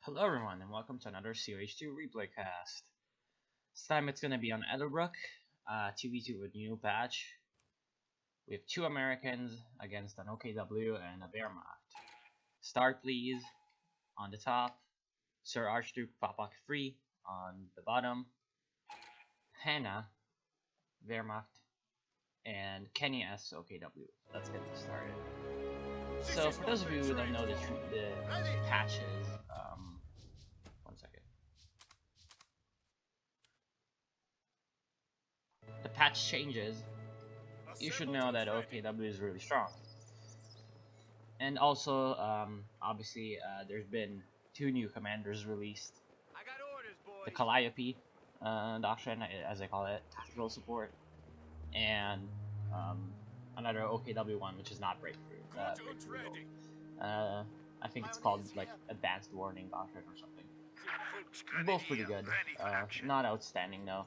Hello everyone, and welcome to another COH2 replay cast. This time it's gonna be on Ettelbruck, 2v2 with new patch. We have two Americans against an OKW and a Wehrmacht. Start please, on the top, Sir Archduke Papak Free on the bottom, Hannah, Wehrmacht, and Kenny S OKW. Let's get this started. So for those of you who don't know the patches, one second. The patch changes. You should know that OKW is really strong. And also, obviously, there's been two new commanders released. The Calliope doctrine, as I call it, tactical support, and another OKW one, which is not breakthrough. I think it's called like Advanced Warning Doctrine or something. Both pretty good. Not outstanding though.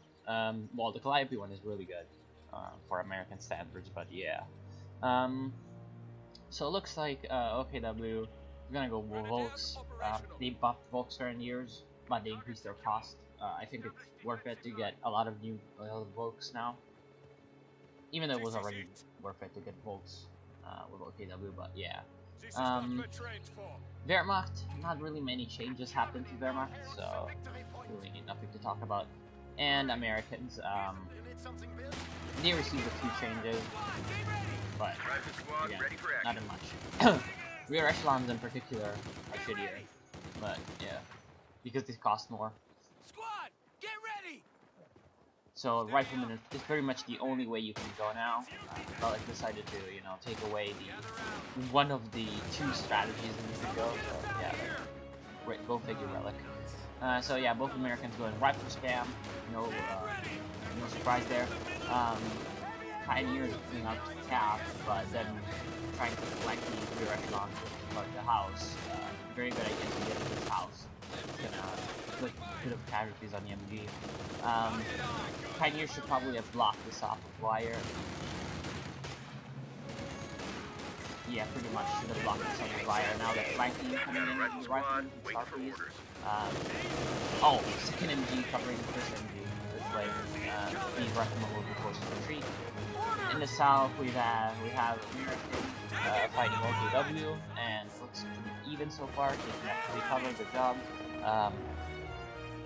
Well, the Calliope one is really good for American standards, but yeah. So it looks like OKW is gonna go Volks. They buffed Volks during years, but they increased their cost. I think it's worth it to get a lot of new Volks now. Even though it was already worth it to get Volks with OKW, but yeah. Wehrmacht, not really many changes happened to Wehrmacht, so really nothing to talk about. And Americans, they received a few changes, but again, not as much. Rear echelons in particular are shittier, but yeah, because they cost more. So rifleman is pretty much the only way you can go now. Relic decided to, you know, take away one of the two strategies that you could go. So yeah, go figure Relic. So yeah, both Americans going rifle spam. No surprise there. Pioneers putting out cap, but then trying to flank the rear echelon of the house. Very good idea to get to this house. It's gonna put a bit of casualties on the MG. Pioneer should probably have blocked this off with wire. Yeah, pretty much should have blocked this off with wire. Now that flanking coming in with the rifle, start please. Oh, second MG covering the first MG. This way, these riflemen will be forced to retreat. In the south, we have American fighting OKW, and it looks pretty even so far. They can actually cover the job.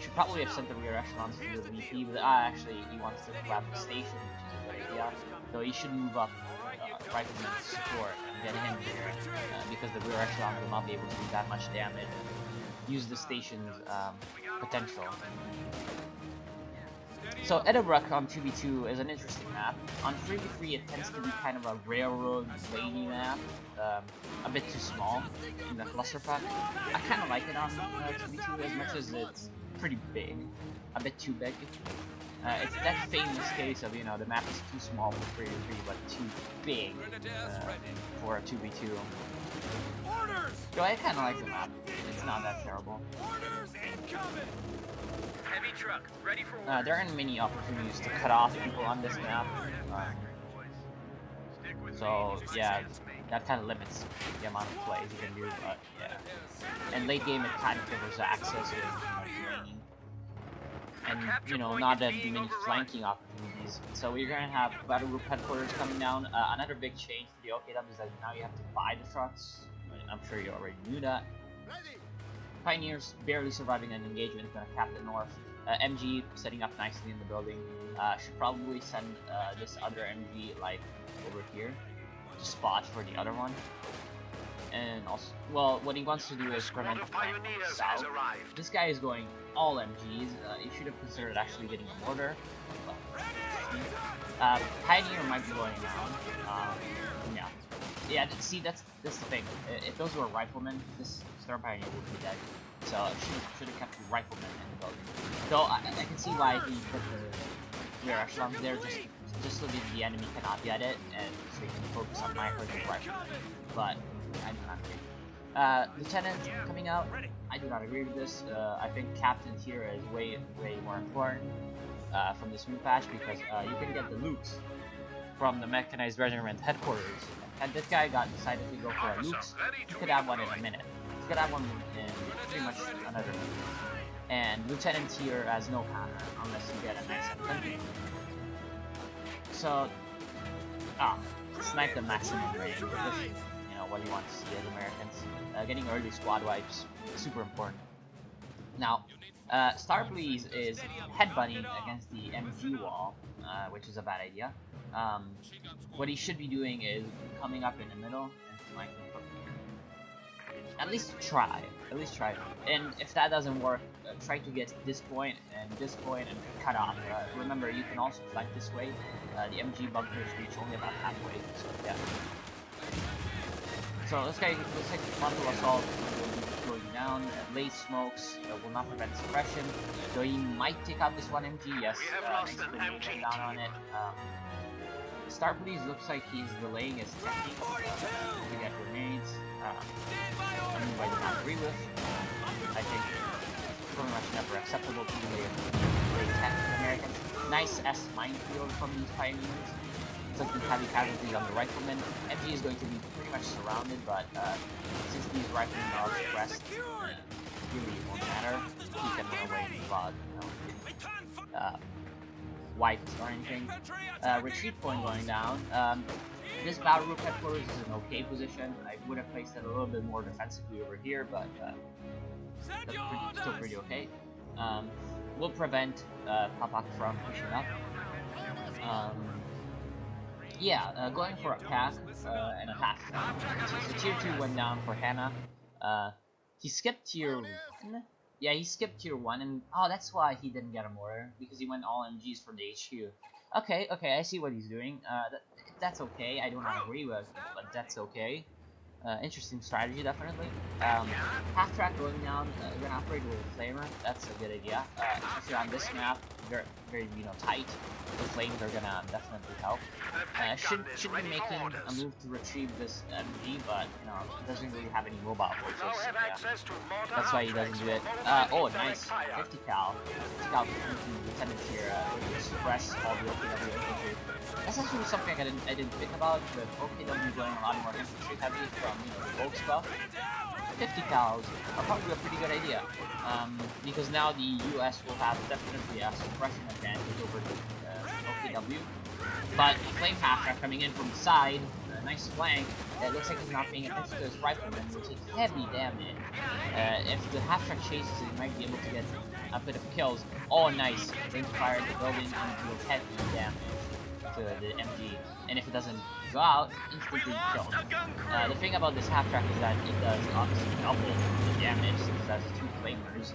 Should probably have sent the rear echelons to the VP, but actually he wants to grab the station, which is a good idea. So he should move up rifleman support and get him there, because the rear echelon will not be able to do that much damage. Use the station's potential. So Ettelbruck on 2v2 is an interesting map. On 3v3 it tends to be kind of a railroad lady map, a bit too small in the clusterfuck. I kind of like it on 2v2 as much as it's pretty big, a bit too big. It's that famous case of, you know, the map is too small for 3v3 but too big for a 2v2. So I kind of like the map. It's not that terrible. Heavy truck, ready for orders. There aren't many opportunities to cut off people on this map. So yeah, that kind of limits the amount of plays you can do, but yeah. And late game it kind of favors access with laning. And, you know, not that many flanking opportunities. So we're gonna have battle group headquarters coming down. Another big change for the OKW is that now you have to buy the trucks. I'm sure you already knew that. Pioneers barely surviving an engagement, gonna cap the north. MG setting up nicely in the building. Should probably send this other MG like over here to spot for the other one. And also, well, what he wants to do is prevent the flank south. This guy is going all MGs. He should have considered actually getting a mortar. Pioneer might be going down. Yeah, see, that's the thing. If those were riflemen, this Star Pioneer would be dead. So should have kept the riflemen in the building. Though I can see why he put the rear echelons there, just so that the enemy cannot get it, and so he can focus on my herd and riflemen. But I do not agree. Lieutenant coming out, I do not agree with this. I think Captain here is way more important from this new patch, because you can get the loot from the Mechanized Regiment headquarters. And this guy decided to go for a Lux. He could have one in a minute. gonna have one in pretty much another move. And Lieutenant here has no counter unless you get a nice M20. So, snipe the maximum range, which is, you know, what you want to see as Americans. Getting early squad wipes, super important. Now, Starplease is headbutting against the MG wall, which is a bad idea. What he should be doing is coming up in the middle and flanking from here. At least try. And if that doesn't work, try to get this point and cut off. Remember, you can also flank this way. The MG bunkers reach only about halfway, so yeah. So this guy looks like frontal assault will be going down. Late smokes will not prevent suppression. So he might take out this one MG. Yes, he's going down on it. Starplease looks like he's delaying his technique to get grenades. Something I do not agree with. I think it's pretty much never acceptable to delay tech in Americans. Nice S minefield from these pioneers. Inflicting heavy casualties on the riflemen. MG is going to be pretty much surrounded, but since these riflemen are suppressed, really it won't matter. He can run away without, you know, wipes or anything. Retreat point going down. This battle group headquarters is an okay position. I would have placed it a little bit more defensively over here, but that's still pretty okay. Will prevent Papak from pushing up. Yeah, going for a pack and a half. So tier 2 went down for Hannah. He skipped tier 1. Yeah, he skipped tier 1, and that's why he didn't get a mortar, because he went all MGs for the HQ. Okay, I see what he's doing. That's okay. I don't agree with, but that's okay. Interesting strategy, definitely. Half track going down. We're gonna operate with a flamer. That's a good idea. Especially on this map, very you know, tight. The flames are gonna definitely help. Should be making a move to retrieve this MG, but you know, it doesn't really have any mobile forces. Yeah. That's why he doesn't do it. Oh, nice. 50 cal. 50 cal Lieutenant here. Suppress all the OKW infantry. That's actually something I didn't think about, with OKW going a lot more infantry heavy from, you know, the Volk stuff. 50 cals are probably a pretty good idea, because now the US will have definitely a suppression advantage over the OKW. But Flame Half-Track coming in from the side, a nice flank. It looks like he's not paying attention to his rifleman, will take heavy damage. If the Half-Track chases, he might be able to get a bit of kills. Oh, nice! Then fire the building and deal heavy damage to the MG. And if it doesn't go out, instantly killed. The thing about this half-track is that it does obviously double the damage, since it has 2 flamers.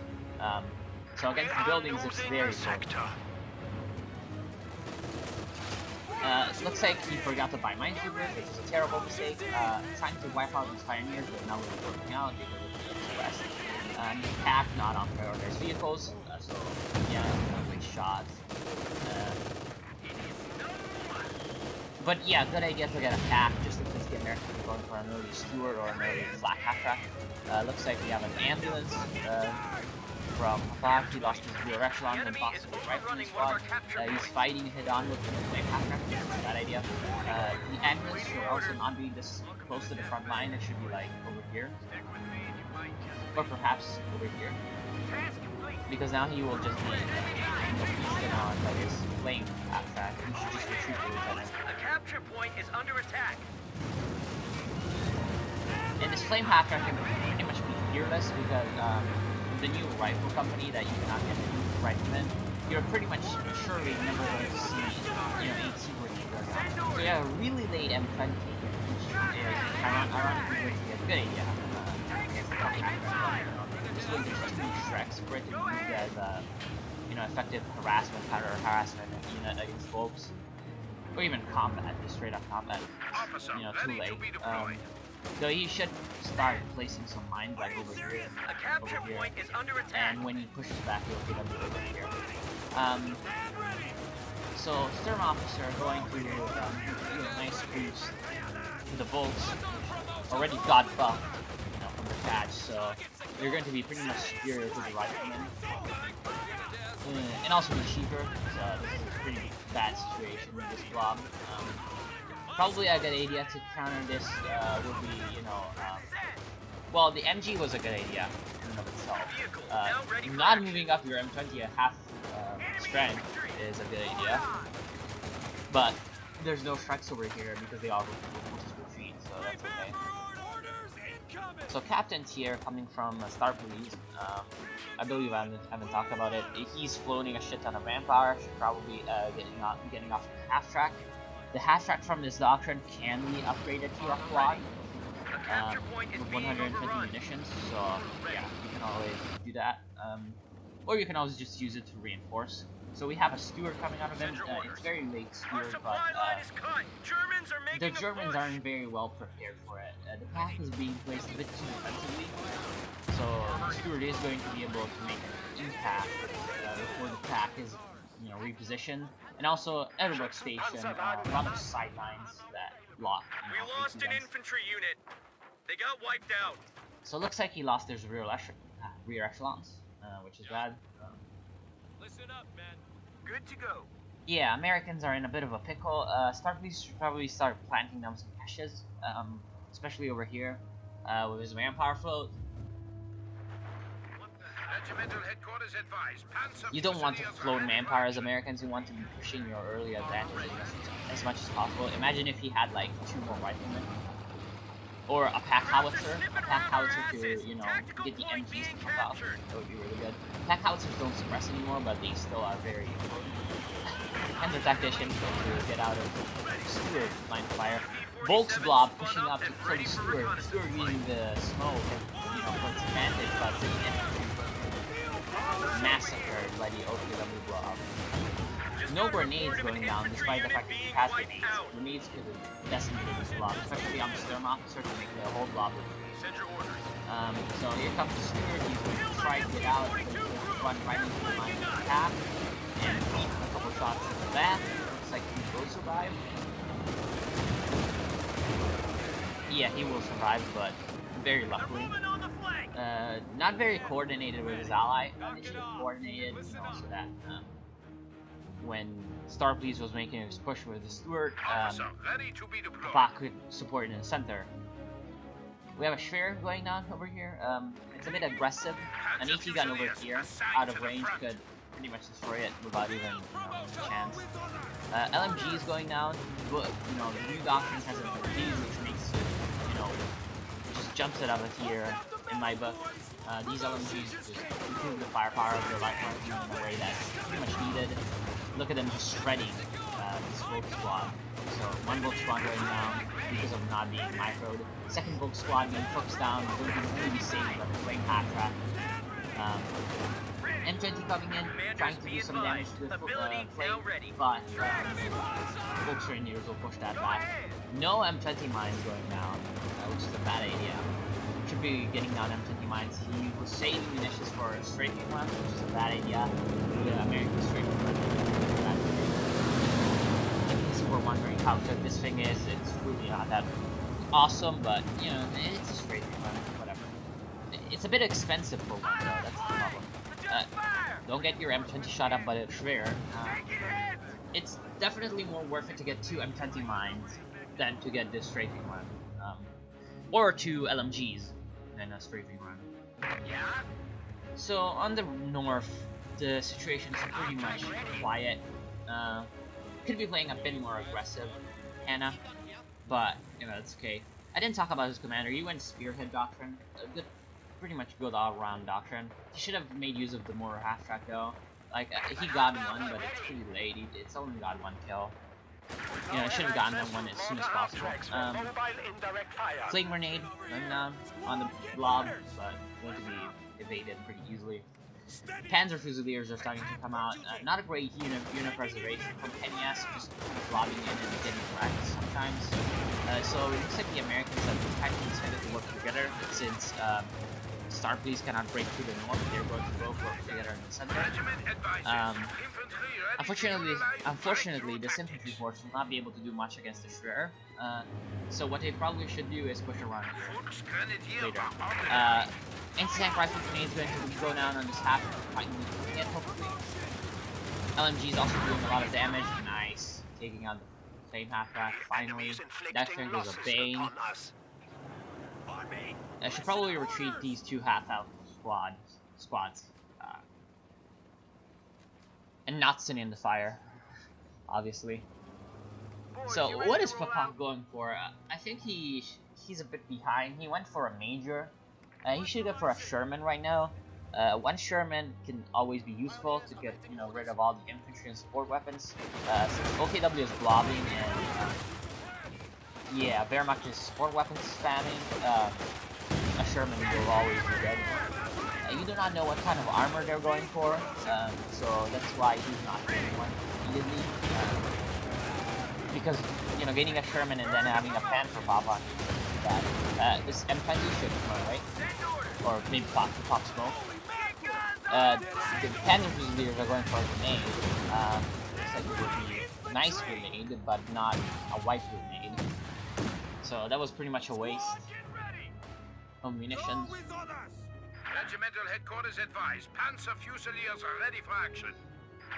So against the buildings, it's very good. It looks like he forgot to buy minesweepers, which is a terrible mistake. Trying to wipe out these pioneers, but not really working out because of the express. Attack not on prioritized vehicles, so yeah, great shot. But yeah, good idea to get a pack just in case the Americans are going for an early Stewart or an early flat half-track. Looks like we have an ambulance from Papak. He lost his rear echelon and possibly rifleman squad. He's fighting head-on with the flame half-track, which is a bad idea. The ambulance should also not be this close to the front line. It should be like over here. Or perhaps over here. Because now he will just be feasted on by his flame half-track. He should just retreat to lieutenant. A capture point is under attack. And this flame half-track can pretty much be fearless because the new rifle company that you cannot get new riflemen, you're pretty much surely never going to see, you know, 8 super heaters. So yeah, a really late M20, which is ironically going to be a good idea against the top half-track. This will just 2 Shreks for it to be used as you know, effective harassment, counter-harassment unit against folks. Or even combat, just straight up combat. You know, too late. So he should start placing some mines like over here. And when he pushes back, he'll get up over here. So Sturm Officer going to do a nice boost to the bolts. Already got buffed, you know, from the patch, so they're going to be pretty much superior to the riflemen. And also the cheaper, so this is a pretty bad situation with this Blob. Probably a good idea to counter this would be, you know, Well, the MG was a good idea in and of itself. Not moving up your M20 at half strength is a good idea. But there's no strikes over here because they all retreat, so that's okay. So Captain Tier coming from Star Police, I believe I haven't talked about it. He's floating a shit ton of manpower, should probably getting off the half track. The half track from this doctrine can be upgraded to a quad with 120 munitions, so yeah, you can always do that. Or you can always just use it to reinforce. So we have a steward coming out of him. It's very late steward, but the Germans aren't very well prepared for it. The pack is being placed a bit too defensively, so the steward is going to be able to make an impact before the pack is, repositioned. And also Ettelbruck station, a lot of sidelines that block. We lost an infantry unit. They got wiped out. So it looks like he lost his rear echelons, which is bad. Listen up, man. Good to go. Yeah, Americans are in a bit of a pickle. Star Police should probably start planting down some caches, especially over here, with his manpower float. You don't want to float manpower as Americans. You want to be pushing your early advantage as much as possible. Imagine if he had like 2 more riflemen. Or a pack howitzer. A pack howitzer to, get the MGs to pump out. That would be really good. Pack howitzers don't suppress anymore, but they still are very important. And the tactician to get out of Steward line of fire. Volk's Blob pushing up to kill the Steward. Steward using the smoke, for its advantage, but the infantry massacred by the OPW Blob. No grenades going down, despite the fact that he has grenades. Grenades could have decimated this blob, especially on the Sturm officer to make the whole blob retreat. So here comes the Steward. He's going to try to get out, but he's going to run right into the line of attack and eat a couple shots in the back. Looks like he will survive. Yeah, he will survive, but very luckily. Not very coordinated with his ally. They should have coordinated, so that when Star Police was making his push with the Steward, Bach could support in the center. We have a Schwer going down over here. It's a bit aggressive. An AT gun over here, out of range, could pretty much destroy it without even a chance. LMG is going down, but the new doctrine has an LMG, which makes just jumps it up a tier in my book. These LMGs just improve the firepower of the light rifle in a way that's pretty much needed. Look at them just shredding this Volk squad. So one Volk squad going down because of not being microed. Second Volk squad being focused down, going to be really safe but playing half track. M20 coming in, trying to do some damage to the plate, but Volk's Rangers will push that back. No M20 mines going down, which is a bad idea. Should be getting down M20 mines. He was saving munitions for strafing ones, which is a bad idea. The American strafing one is bad. So we're wondering how good this thing is. It's really not that awesome, but it's a strafing one, whatever. It's a bit expensive for one though, that's the problem. Don't get your M20 shot up by the Schwer. It's definitely more worth it to get 2 M20 mines than to get this strafing one. Or 2 LMGs than a strafing run. So on the north, the situation is pretty much quiet. Could be playing a bit more aggressive, Hannah, but it's okay. I didn't talk about his commander. He went Spearhead Doctrine, pretty much good all-around doctrine. He should have made use of the more half-track though. Like he got one, but it's pretty late. It's only got 1 kill. I should have gotten that one as soon as possible. Flame grenade going down on the blob, but going to be evaded pretty easily. Panzer Fusiliers are starting to come out. Not a great unit preservation from NES, just lobbing in and getting wrecked sometimes. So it looks like the Americans have actually decided to work together since Star Police cannot break through the north. They're going to both work together in the center. Unfortunately, this infantry force will not be able to do much against the Schwer. So what they probably should do is push around later. Anti-tank rifle grenade is going to go down on this half fighting it, hopefully. LMG is also doing a lot of damage. Nice. Taking out the flame half-track, finally. That thing was a bane. I should probably retreat these two half-health squads. And not send in the fire, obviously. So what is Papa going for? I think he's a bit behind. He went for a major. He should go for a Sherman right now. One Sherman can always be useful to get rid of all the infantry and support weapons. Since OKW is blobbing and yeah, Wehrmacht is support weapons spamming, a Sherman will always be good. You do not know what kind of armor they're going for, so that's why he's not getting one immediately. Because getting a Sherman and then having a Panther pop on that. This M20 should come right, or maybe pop smoke. The Panther Fusiliers are going for a grenade. Looks like it would be a nice grenade, but not a white grenade. So that was pretty much a waste of munitions. Regimental headquarters advise. Panzer Fusiliers are ready for action.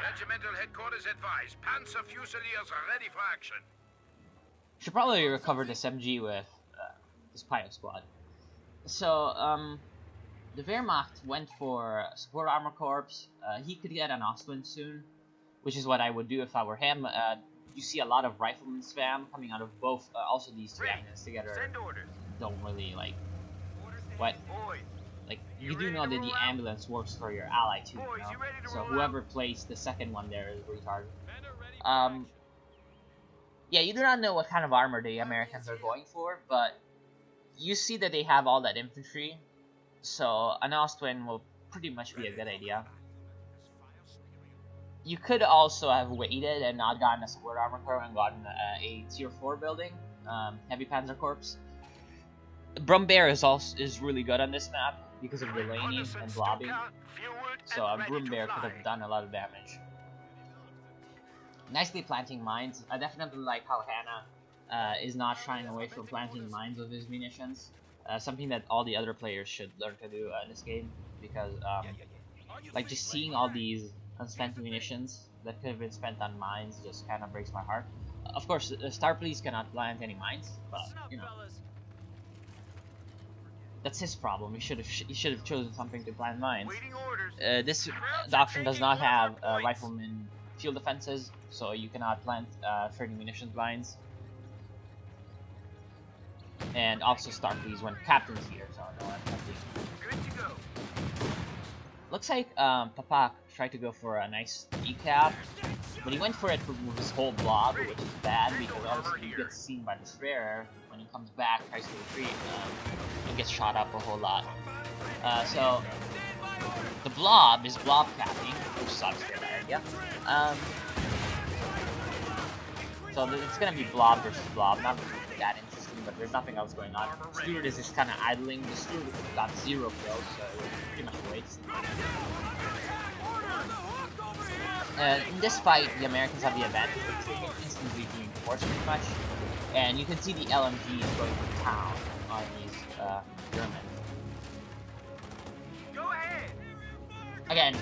Regimental headquarters advise. Panzer Fusiliers are ready for action. Should probably recover this MG with this Pyro squad. So, the Wehrmacht went for support armor corps. He could get an Ostwind soon, which is what I would do if I were him. You see a lot of rifleman spam coming out of both. Also, these two units together don't really like what. Like, you do know that the ambulance works for your ally too, So whoever placed the second one there is retarded. Yeah, you do not know what kind of armor the Americans are going for, but you see that they have all that infantry, so an Ostwind will pretty much be a good idea. You could also have waited and not gotten a support armor corps and gotten a tier 4 building, heavy panzer corps. Brumbear is really good on this map because of the laning and blobbing, so Brumbear could have done a lot of damage. Nicely planting mines. I definitely like how Hannah is not shying away from planting mines with his munitions. Something that all the other players should learn to do in this game, because like just seeing all these unspent munitions that could have been spent on mines just kind of breaks my heart. Of course, Starfleet cannot plant any mines, but that's his problem. He should have chosen something to plant mines. This doctrine does not have rifleman field defenses, so you cannot plant 30 munitions mines. And also Starfleet when captain's here, so no, looks like Papa tried to go for a nice decap, but he went for it with his whole blob, which is bad because obviously he gets seen by the destroyer. When he comes back, tries to retreat, and gets shot up a whole lot. So the blob is blob capping, which sucks for that idea. So it's gonna be blob versus blob, not that interesting, but there's nothing else going on. Steward is just kind of idling. The Steward got 0 kills, so it was pretty much a waste. In this fight, the Americans have the advantage because they can instantly reinforce pretty much. And you can see the LMG is going to town on these Germans. Go ahead. Again,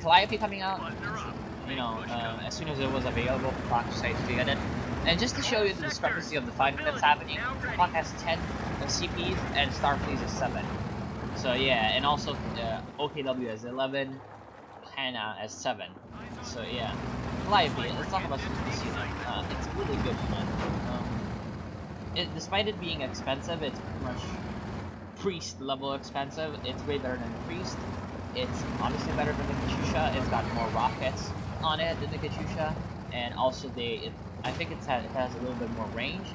Calliope coming out, as soon as it was available, Fox decided to get it. And just to show you the discrepancy of the fighting that's happening, Fox has 10 CPs and Starfleet is 7. So yeah, and also OKW has 11, Hannah has 7. So yeah. Calliope, let's talk about this unit. It's a really good unit. Despite it being expensive, it's pretty much priest level expensive. It's way better than the priest. It's obviously better than the Katyusha. It's got more rockets on it than the Katyusha, and also I think it has a little bit more range,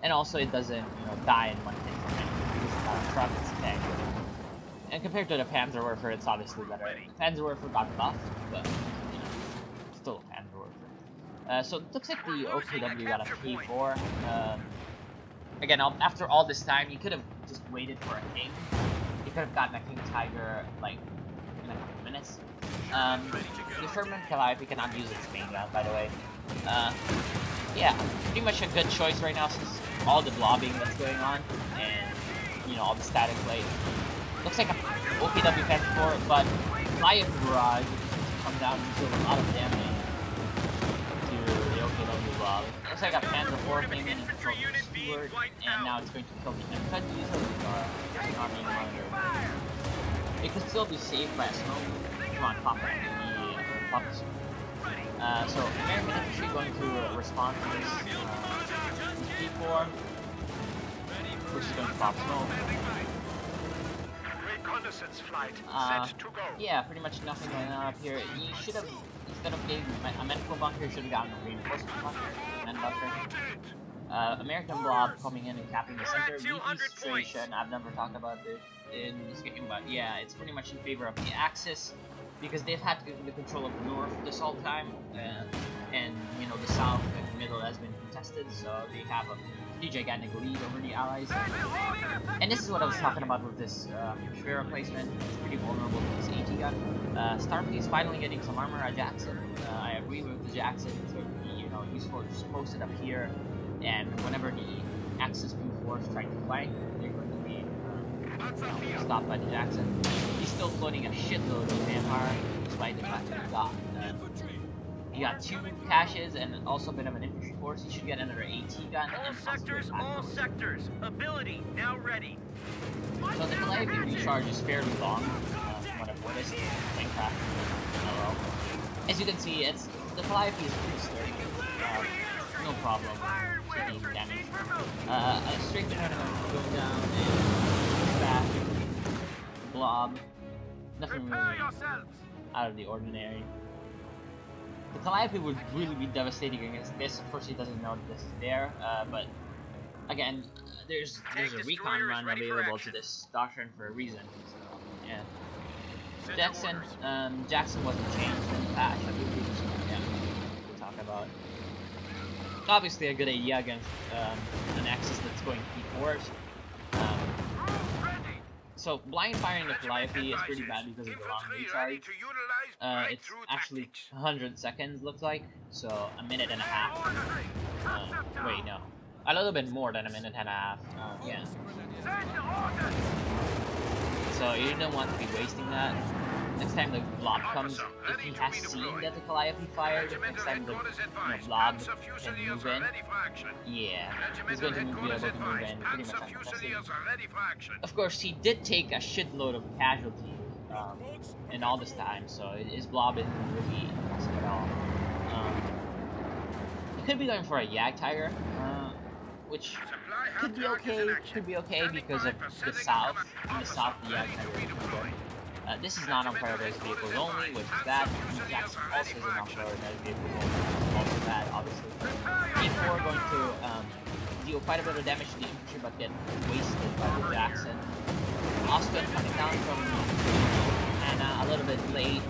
and also it doesn't die in one hit from anything. It's not a truck, it's a tank. And compared to the Panzerwerfer, it's obviously better. The Panzerwerfer got buffed, but still a Panzerwerfer. So it looks like the OKW got a P4. Again, after all this time, you could have just waited for a king. You could have gotten a King Tiger like in a couple minutes. The Sherman Calliope cannot use its main gun, by the way. Yeah, pretty much a good choice right now since all the blobbing that's going on and all the static plate. Looks like a OKW P4, but Calliope Barrage come down and deal a lot of damage to the OKW. Blob. Looks like a Panzer IV came in and killed the Steward, and now it's going to kill the Uncut user with not being monitored. It could still be saved by a smoke. Come on, pop it. Pop the smoke. So American infantry going to respond to this P4, which is going to pop smoke. Reconnaissance flight set to go. Yeah, pretty much nothing going on up here. You should have, instead of getting a medical bunker, you should have gotten a reinforcement bunker, men bunker. American Blob coming in and capping the center. VP situation, I've never talked about this in this game, but yeah, it's pretty much in favor of the Axis, because they've had the control of the north this whole time, and you know, the south and the middle has been contested, so they have a pretty gigantic lead over the Allies. And this is what I was talking about with this Schwer replacement. It's pretty vulnerable to this AT gun. Starfleet is finally getting some armor at Jackson. I agree with the Jackson. It's going to be, you know, useful to just post it up here, and whenever the Axis P4 is trying to flank, they're going to be stopped by the Jackson. He's still floating a shitload of Vampire, despite the fact that he got 2 caches and also a bit of an infantry force. He should get another AT gun. All sectors. Ability now ready. So the Calliope recharge is fairly long, from what I've noticed in Minecraft in a row. As you can see, the Calliope is pretty sturdy. No problem taking damage. A straight tournament going down and back. Blob. Nothing really out of the ordinary. The Calliope would really be devastating against this. Of course, he doesn't know that this is there, but again, there's a recon run available to this doctrine for a reason. So yeah, Jackson wasn't changed in the patch. I believe we'll talk about. Obviously, a good idea against an Axis that's going P4s. So blind firing the Calliope is pretty bad because of the long recharge. It's actually 100 seconds, looks like, so a minute and a half. Wait, no, a little bit more than a minute and a half. Yeah. So you don't want to be wasting that. Next time the Blob comes, if he has seen that the Calliope fired, next time the Blob can move in, yeah, he's going to be able to move in pretty much uncontested. Of course, he did take a shitload of casualties in all this time, so his Blob isn't really impressive at all. He could be going for a Jagdtiger, which could be okay because of the south. In the south, the Jagdtiger is pretty good. This is not on prioritized vehicles only, which is bad. Jackson also is not on prioritized vehicles only, also bad, obviously. E4 going to deal quite a bit of damage to the infantry, but get wasted by the Jackson. Austin coming down from Hannah a little bit late,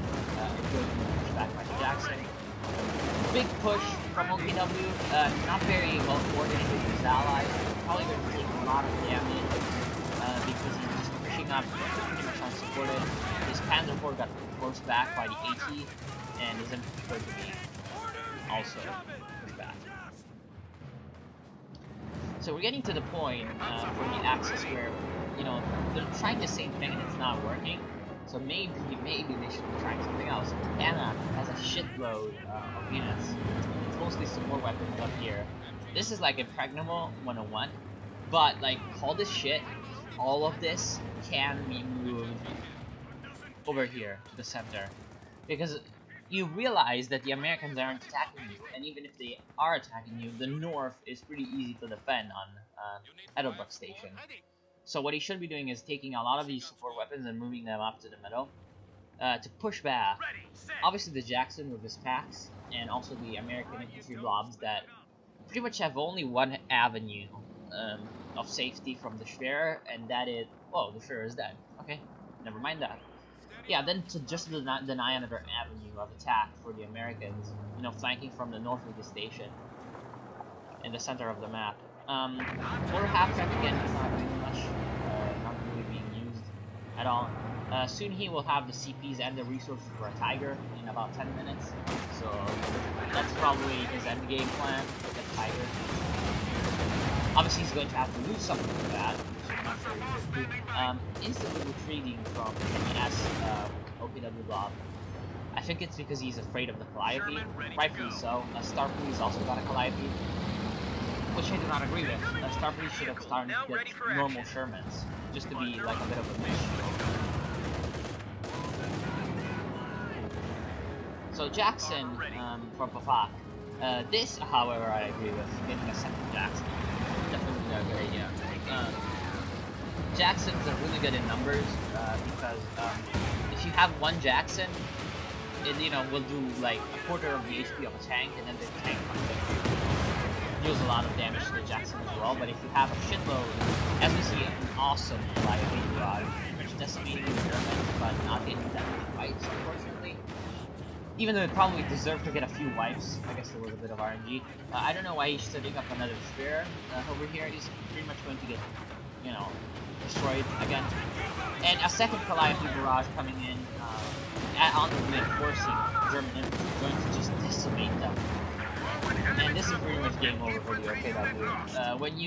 good push back by the Jackson. Big push from OPW, not very well coordinated with his allies. Probably going to take a lot of damage because he's just pushing up pretty much unsupported. His Panzer IV got forced back by the AT, and his infantry going to be also pushed back. So we're getting to the point for the Axis where, you know, they're trying the same thing and it's not working. So maybe they should be trying something else. Anna has a shitload of units. It's mostly support weapons up here. This is like Impregnable 101, but like, call this shit. All of this can be moved over here to the center, because you realize that the Americans aren't attacking you, and even if they are attacking you, the north is pretty easy to defend on Ettelbruck station. So what he should be doing is taking a lot of these support weapons and moving them up to the middle to push back. Obviously the Jackson with his packs, and also the American infantry blobs that pretty much have only one avenue of safety from the Schwer, and that is, oh, the Schwer is dead. Okay, never mind that. Yeah, then to just deny another avenue of attack for the Americans, you know, flanking from the north of the station in the center of the map. Quarter half-track again is not doing much, not really being used at all. Soon he will have the CPs and the resources for a Tiger in about 10 minutes, so that's probably his end game plan, to get Tiger. Obviously he's going to have to lose something for that, which is not very good. Instantly retreating from MES OPW Blob. I think it's because he's afraid of the Calliope, rightfully so. Starfleet's also got a Calliope, which I do not agree with. Starfleet should have started to get normal Shermans, just to be like a bit of a niche shield. So Jackson from Pafak. This, however, I agree with. Getting a second Jackson, definitely not a good idea. Jacksons are really good in numbers because if you have one Jackson, it will do like a quarter of the HP of a tank, and then the tank deals a lot of damage to the Jackson as well. But if you have a shitload, as we see, an awesome Calliope barrage, which decimating the Germans, but not getting that many fights, unfortunately. Even though it probably deserved to get a few wipes, I guess there was a bit of RNG. I don't know why he's setting up another sphere over here. He's pretty much going to get, destroyed again. And a second Calliope barrage coming in on the grid, forcing German infantry, going to just decimate them. And this is pretty much game over for the OKW. When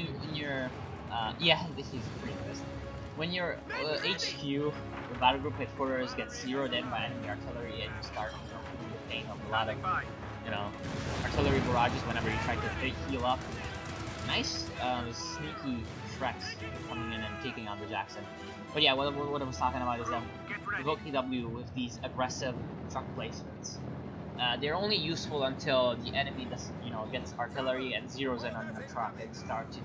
yeah, this is pretty pissed. When your HQ, the battle group headquarters, gets zeroed in by enemy artillery, and you start feeling the pain of a lot of, artillery barrages whenever you try to heal up. Nice, sneaky Shreks coming in and taking on the Jackson. But yeah, what I was talking about is the OKW with these aggressive truck placements. They're only useful until the enemy does, gets artillery and zeroes in on your truck and starts,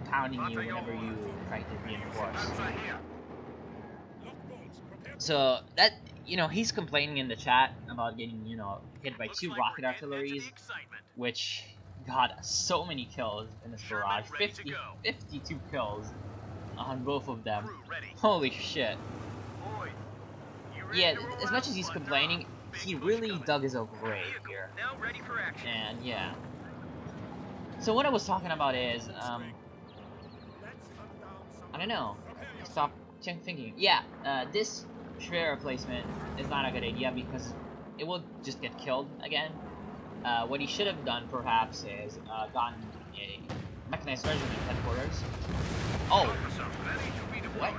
pounding you whenever you try to reinforce. So that, he's complaining in the chat about getting, hit by 2 rocket artilleries, which got so many kills in this barrage. 52 kills on both of them. Holy shit. Yeah, as much as he's complaining, he really dug his own grave here. And yeah. So what I was talking about is, I don't know. Stop thinking. Yeah, this sphere replacement is not a good idea because it will just get killed again. What he should have done, perhaps, is gotten a mechanized regiment headquarters. Oh! What?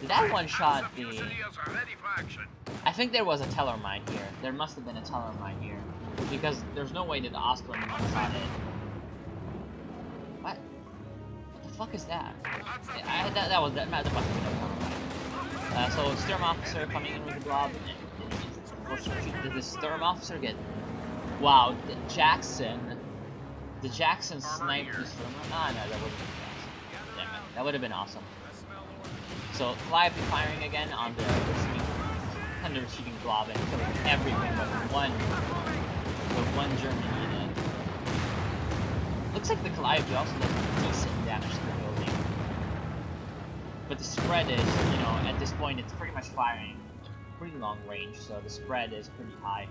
Did that one-shot the... I think there was a teller mine here. There must have been a teller mine here. Because there's no way that the Austrian one-shot it. What? What the fuck is that? That must have been a teller mine. So, Sturm Officer coming in with the Blob. Did the Sturm Officer get... Wow, the Jackson sniped the Sturm... Ah, no, that wouldn't have been awesome. Damn it, that would have been awesome. So, Calliope firing again on the receiving Blob and killing everything but one German unit. Looks like the Calliope also does decent damage to the building. But the spread is, at this point it's pretty much firing pretty long range, so the spread is pretty high.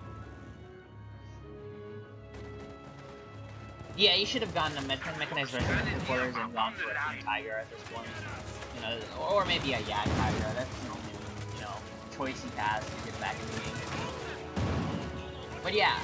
Yeah, you should have gotten a mechanized regiment headquarters and gone for a Jagdtiger at this point. Or maybe a Jagdtiger. That's the only, choice he has to get back in the game. But yeah,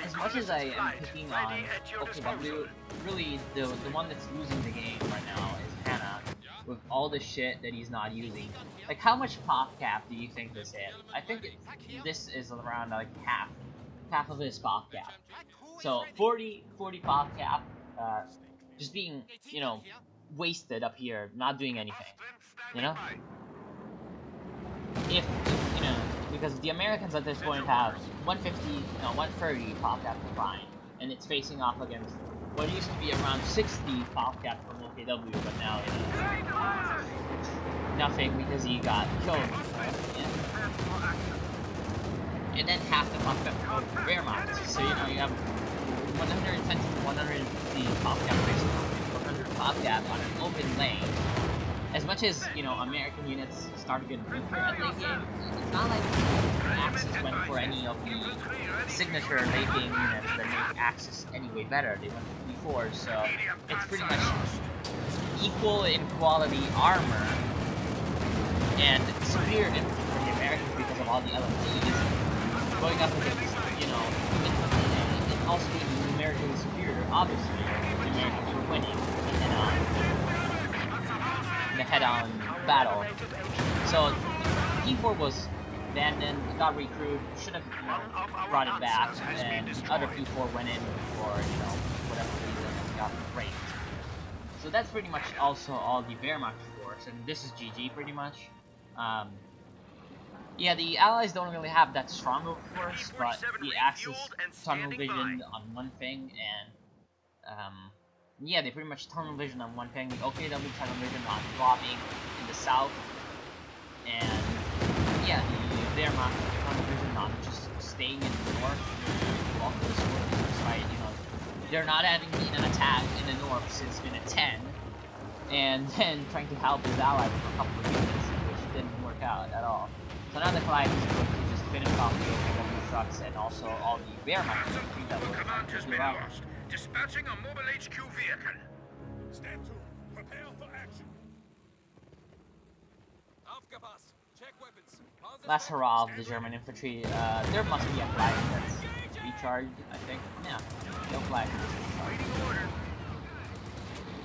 as much as I am picking on OKW, really the one that's losing the game right now is Hannah, with all the shit that he's not using. Like, how much pop cap do you think this is? I think this is around like half of his pop cap. So 40 pop cap, just being, wasted up here, not doing anything, because the Americans at this point have 130 pop cap combined, and it's facing off against what used to be around 60 pop cap from OKW, but now nothing because he got killed. And then half the pop cap from Wehrmacht, so you have 120 to 150 pop cap facing 100 pop cap on an open lane. As much as, American units start getting weaker at late game, it's not like Axis went for any of the signature late game units that make Axis anyway better. They went for D4, so it's pretty much equal in quality armor and superior infantry for the Americans because of all the LMGs going up against, and also being numerically superior, obviously. The Americans were winning in the head-on battle. So D4 was abandoned, got recruited, should have brought it back, and other people went in for, whatever reason, and got raped. So that's pretty much also all the Wehrmacht force, and this is GG pretty much. Yeah, the Allies don't really have that strong of a force, but the Axis tunnel vision on one thing, and yeah, they pretty much tunnel vision on one thing, the OKW tunnel vision on bombing in the south, and yeah, the Wehrmacht tunnel vision on just staying in the north, off the sword, despite, they're not having been an attack in the north since minute 10, and then trying to help his allies for a couple of units, which didn't work out at all. So now the Clive is going to just finish off the OKW trucks and also all the Wehrmacht that were command has been lost. Dispatching a mobile HQ vehicle. Stand to. Prepare for action. Aufgepasst. Check weapons. Last hurrah of the German infantry. There must be a flag that's recharged, I think. Yeah, no flag.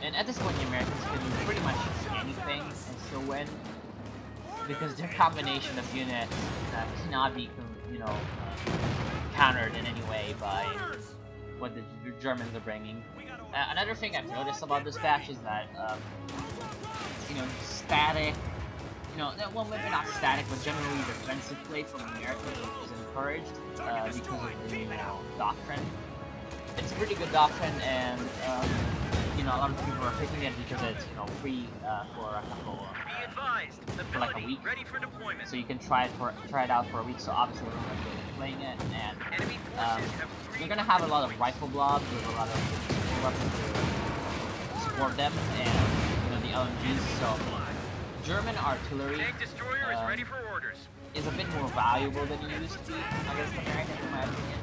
And at this point, the Americans can do pretty much anything and still win, because their combination of units cannot be, countered in any way by what the Germans are bringing. Another thing I've noticed about this batch is that, static, well, maybe not static, but generally defensive play from Americans is encouraged because of the doctrine. It's a pretty good doctrine, and a lot of people are picking it because it's free for a couple for like a week. Ready for deployment. So you can try it out for a week. So obviously we're going to be playing it, and you're gonna have a lot of rifle blobs with a lot of weapons to support them, and the LMGs. So German artillery is a bit more valuable than it used to be against Americans, in my opinion,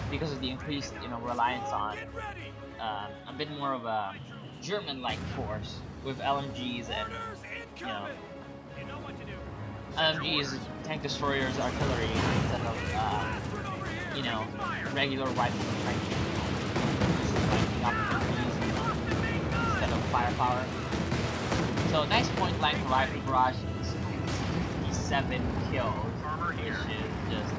because of the increased reliance on a bit more of a German-like force with LMGs and LMGs, tank destroyers, artillery instead of regular rifles and tanks, instead of firepower. So nice point blank rifle barrage, 57 kills, which is just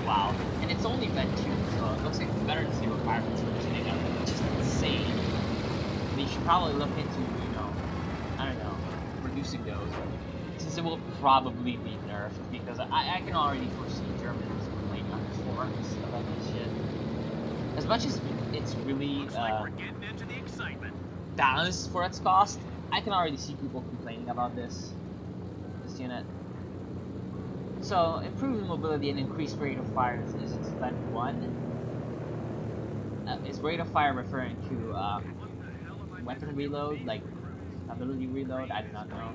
wow. And it's only Vet 2, so it looks like better than zero requirements for this thing, which is insane. They should probably look into, I don't know, reducing those, since it will probably be nerfed, because I can already foresee Germans complaining on the forums about this shit. As much as it's really balanced for its cost, I can already see people complaining about this unit. So, improved mobility and increased rate of fire is event 1. Is rate of fire referring to weapon reload, like ability reload? I do not know.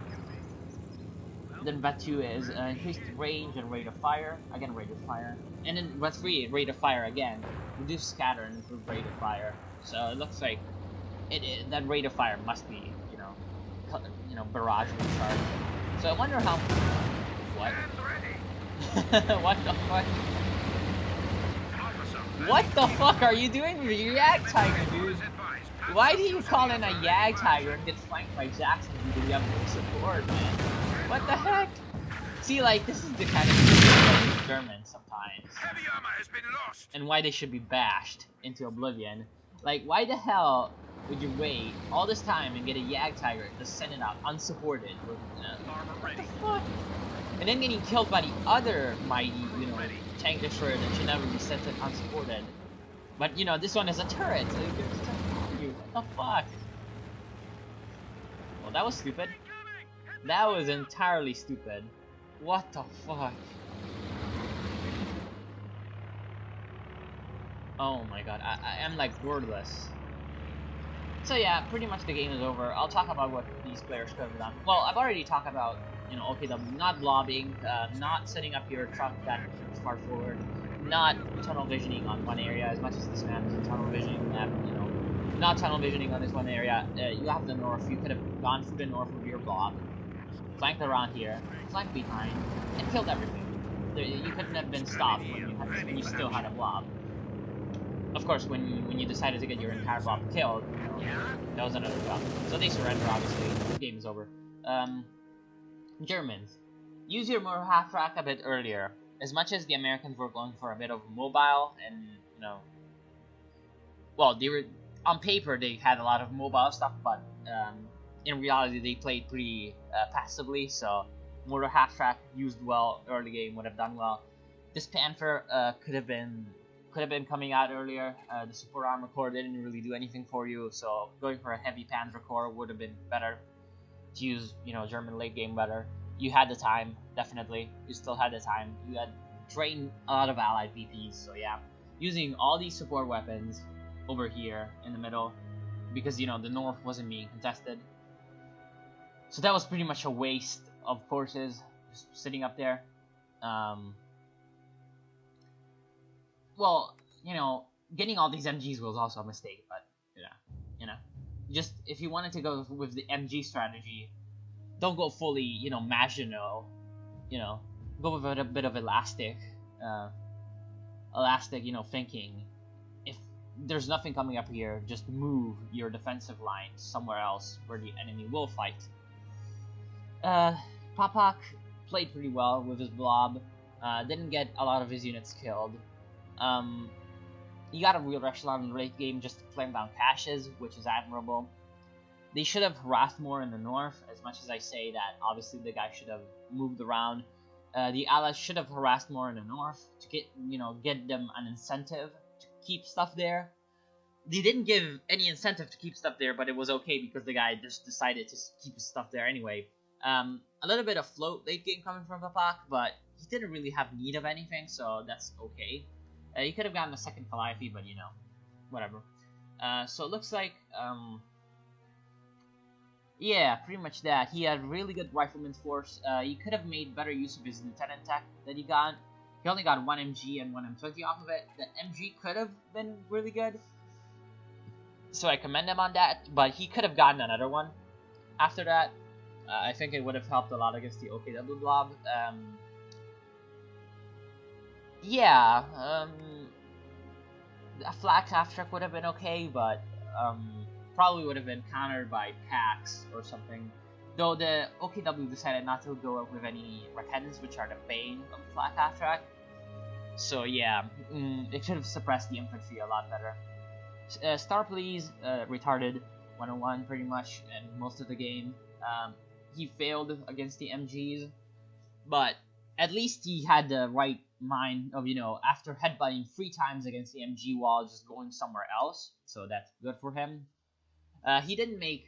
Then vet 2 is increased range and rate of fire. Again, rate of fire. And then vet 3, rate of fire again. Reduce scatter and improve rate of fire. So it looks like that rate of fire must be, barrage recharge. So I wonder how. What? What the fuck? What the fuck are you doing with your Jagdtiger, dude? Why do you call in a Jagdtiger and get flanked by Jackson because you have no support, man? What the heck? See, like, this is the kind of thing with Germans sometimes. Heavy armor has been lost. And why they should be bashed into oblivion. Like, why the hell would you wait all this time and get a Jagdtiger and just send it out unsupported? What the fuck? And then getting killed by the other mighty, tank destroyer that should never be sent it unsupported. But, this one is a turret, so you can just attack you. What the fuck? Well, that was stupid. That was entirely stupid. What the fuck? Oh my god, I am like wordless. So yeah, pretty much the game is over. I'll talk about what these players could have done. Well, I've already talked about, OKW not blobbing, not setting up your truck that far forward, not tunnel visioning on one area as much as this map is a tunnel visioning map, not tunnel visioning on this one area. You have the north, you could have gone through the north with your blob, flanked around here, flanked behind, and killed everything. You couldn't have been stopped when you still had a blob. Of course, when you decided to get your entire blob killed, that was another job. So they surrender, obviously. The game is over. Germans. use your motor half track a bit earlier. As much as the Americans were going for a bit of mobile, and you know, well, they were on paper they had a lot of mobile stuff, but in reality they played pretty passively. So motor half track used well early game would have done well. This Panther could have been coming out earlier. The support armor core didn't really do anything for you, so going for a heavy Panther core would have been better. To use, you know, German late game better. You had the time, definitely. You still had the time. You had trained a lot of allied PPs, so yeah. Using all these support weapons over here in the middle, because, you know, the north wasn't being contested. So that was pretty much a waste of forces, just sitting up there. Well, you know, getting all these MGs was also a mistake, but, you know. Just, if you wanted to go with the MG strategy, don't go fully, you know, Maginot, you know, go with a bit of elastic, you know, thinking. If there's nothing coming up here, just move your defensive line somewhere else where the enemy will fight. Papak played pretty well with his Blob, didn't get a lot of his units killed. He got a real echelon in the late game just to flame down caches, which is admirable. They should have harassed more in the north, as much as I say that obviously the guy should have moved around. The allies should have harassed more in the north to get them an incentive to keep stuff there. They didn't give any incentive to keep stuff there, but it was okay because the guy just decided to keep his stuff there anyway. A little bit of float late game coming from Papak, but he didn't really have need of anything, so that's okay. He could have gotten a second Calliope, but you know, whatever. So it looks like, yeah, pretty much that. He had really good rifleman's force. He could have made better use of his lieutenant tech that he got. He only got 1 MG and 1 M20 off of it. The MG could have been really good, so I commend him on that, but he could have gotten another one after that. I think it would have helped a lot against the OKW Blob. Yeah, a flak half track would have been okay, but probably would have been countered by packs or something. Though the OKW decided not to go with any Rakens, which are the bane of the flak half track. So yeah, it should have suppressed the infantry a lot better. Star Please retarded 101 pretty much in most of the game. He failed against the MGs, but at least he had the right mind of, you know, after headbutting 3 times against the MG wall, just going somewhere else. So that's good for him. He didn't make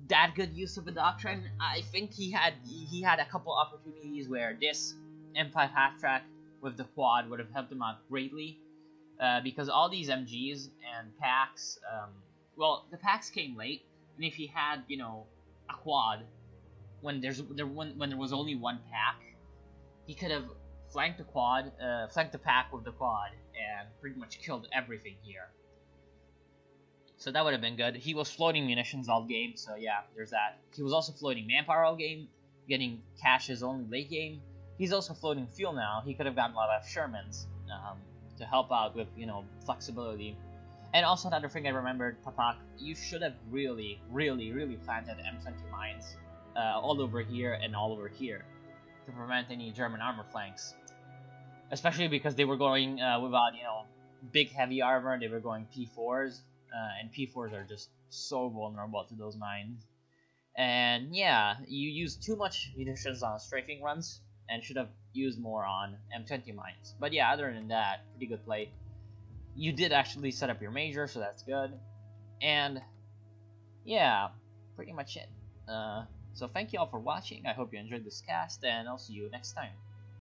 that good use of the doctrine. I think he had a couple opportunities where this M5 half track with the quad would have helped him out greatly, because all these MGs and packs, well, the packs came late, and if he had, you know, a quad when there was only 1 pack, he could have flanked the pack with the quad, and pretty much killed everything here. So that would have been good. He was floating munitions all game, so yeah, there's that. He was also floating manpower all game, getting caches only late game. He's also floating fuel now. He could have gotten a lot of Shermans to help out with, you know, flexibility. And also another thing I remembered, Papak, you should have really planted M20 mines all over here and all over here to prevent any German armor flanks. Especially because they were going without, you know, big heavy armor. They were going P4s, and P4s are just so vulnerable to those mines. And yeah, you used too much munitions on strafing runs and should have used more on M20 mines. But yeah, other than that, pretty good play. You did actually set up your major, so that's good. And yeah, pretty much it. So thank you all for watching. I hope you enjoyed this cast, and I'll see you next time.